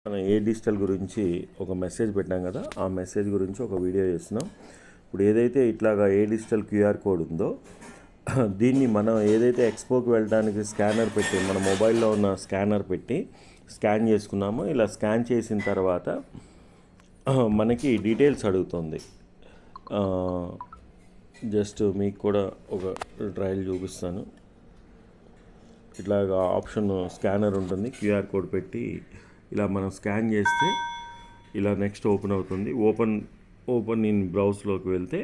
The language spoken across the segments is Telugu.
మనం ఏ డిజిటల్ గురించి ఒక మెసేజ్ పెట్టాం కదా, ఆ మెసేజ్ గురించి ఒక వీడియో చేస్తున్నాం. ఇప్పుడు ఏదైతే ఇట్లాగా ఏ డిజిటల్ క్యూఆర్ కోడ్ ఉందో దీన్ని మనం ఏదైతే ఎక్స్పోకి వెళ్ళడానికి స్కానర్ పెట్టి మన మొబైల్లో ఉన్న స్కానర్ పెట్టి స్కాన్ చేసుకున్నామో, ఇలా స్కాన్ చేసిన తర్వాత మనకి డీటెయిల్స్ అడుగుతుంది. జస్ట్ మీకు కూడా ఒక ట్రయల్ చూపిస్తాను. ఇట్లాగా ఆప్షన్ స్కానర్ ఉంటుంది, క్యూఆర్ కోడ్ పెట్టి ఇలా మనం స్కాన్ చేస్తే ఇలా నెక్స్ట్ ఓపెన్ అవుతుంది. ఓపెన్ ఇన్ బ్రౌజ్లోకి వెళ్తే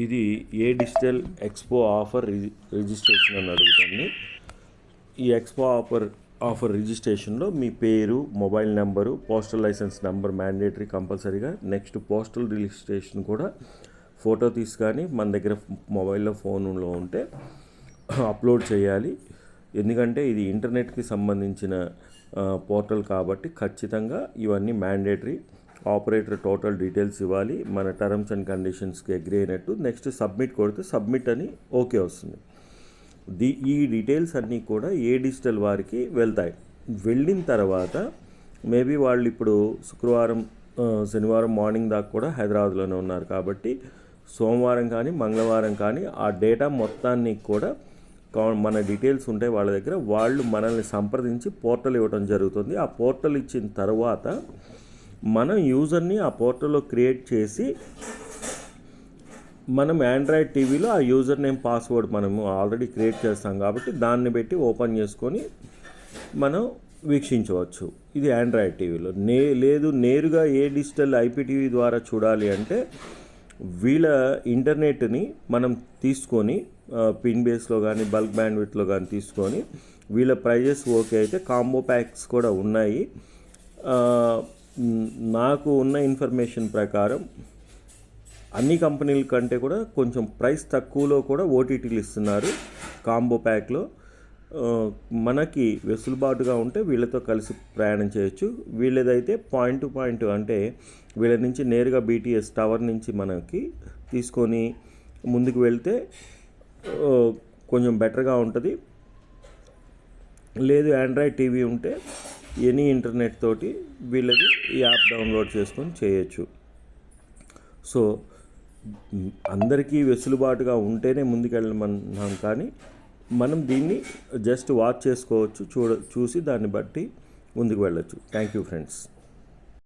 ఇది ఏ డిజిటల్ ఎక్స్పో ఆఫర్ రిజిస్ట్రేషన్ అని అడుగుతుంది. ఈ ఎక్స్పో ఆఫర్ రిజిస్ట్రేషన్లో మీ పేరు, mobile number, postal licence number mandatory కంపల్సరీగా. నెక్స్ట్ పోస్టల్ రిజిస్ట్రేషన్ కూడా ఫోటో తీసుకొని మన దగ్గర మొబైల్లో ఫోన్లో ఉంటే అప్లోడ్ చేయాలి. ఎందుకంటే ఇది ఇంటర్నెట్కి సంబంధించిన పోర్టల్ కాబట్టి ఖచ్చితంగా ఇవన్నీ మ్యాండేటరీ. ఆపరేటర్ టోటల్ డీటెయిల్స్ ఇవ్వాలి, మన టర్మ్స్ అండ్ కండిషన్స్కి అగ్రీ అయినట్టు. నెక్స్ట్ సబ్మిట్ కొడితే సబ్మిట్ అని ఓకే వస్తుంది. ఈ డీటెయిల్స్ అన్నీ కూడా ఏ డిజిటల్ వారికి వెళ్తాయి. వెళ్ళిన తర్వాత మేబీ వాళ్ళు ఇప్పుడు శుక్రవారం శనివారం మార్నింగ్ దాకా కూడా హైదరాబాద్లోనే ఉన్నారు కాబట్టి సోమవారం కానీ మంగళవారం కానీ ఆ డేటా మొత్తాన్ని కూడా మన డీటెయిల్స్ ఉంటాయి వాళ్ళ దగ్గర, వాళ్ళు మనల్ని సంప్రదించి పోర్టల్ ఇవ్వడం జరుగుతుంది. ఆ పోర్టల్ ఇచ్చిన తర్వాత మనం యూజర్ని ఆ పోర్టల్లో క్రియేట్ చేసి మనం ఆండ్రాయిడ్ టీవీలో ఆ యూజర్ నేమ్ పాస్వర్డ్ మనము ఆల్రెడీ క్రియేట్ చేస్తాం కాబట్టి దాన్ని పెట్టి ఓపెన్ చేసుకొని మనం వీక్షించవచ్చు. ఇది ఆండ్రాయిడ్ టీవీలో. లేదు నేరుగా ఏ డిజిటల్ ఐపీటీవీ ద్వారా చూడాలి అంటే వీళ్ళ ఇంటర్నెట్ని మనం తీసుకొని పిన్ బేస్లో కానీ బల్క్ బ్యాండ్విడ్త్లో కానీ తీసుకొని వీళ్ళ ప్రైజెస్ ఓకే అయితే కాంబో ప్యాక్స్ కూడా ఉన్నాయి. నాకు ఉన్న ఇన్ఫర్మేషన్ ప్రకారం అన్ని కంపెనీల కంటే కూడా కొంచెం ప్రైస్ తక్కువలో కూడా ఓటీటీలు ఇస్తున్నారు కాంబో ప్యాక్లో. మనకి వెసులుబాటుగా ఉంటే వీళ్ళతో కలిసి ప్రయాణం చేయొచ్చు. వీళ్ళదైతే పాయింట్ టు పాయింట్ అంటే వీళ్ళ నుంచి నేరుగా బీటీఎస్ టవర్ నుంచి మనకి తీసుకొని ముందుకు వెళ్తే కొంచెం బెటర్గా ఉంటుంది. లేదు ఆండ్రాయిడ్ టీవీ ఉంటే ఎనీ ఇంటర్నెట్ తోటి వీళ్ళది ఈ యాప్ డౌన్లోడ్ చేసుకొని చేయొచ్చు. సో అందరికీ వెసులుబాటుగా ఉంటేనే ముందుకెళ్ళమన్నాం, కానీ మనం దీన్ని జస్ట్ వాచ్ చేసుకోవచ్చు, చూసి దాన్ని బట్టి ముందుకు వెళ్ళచ్చు. Thank you friends.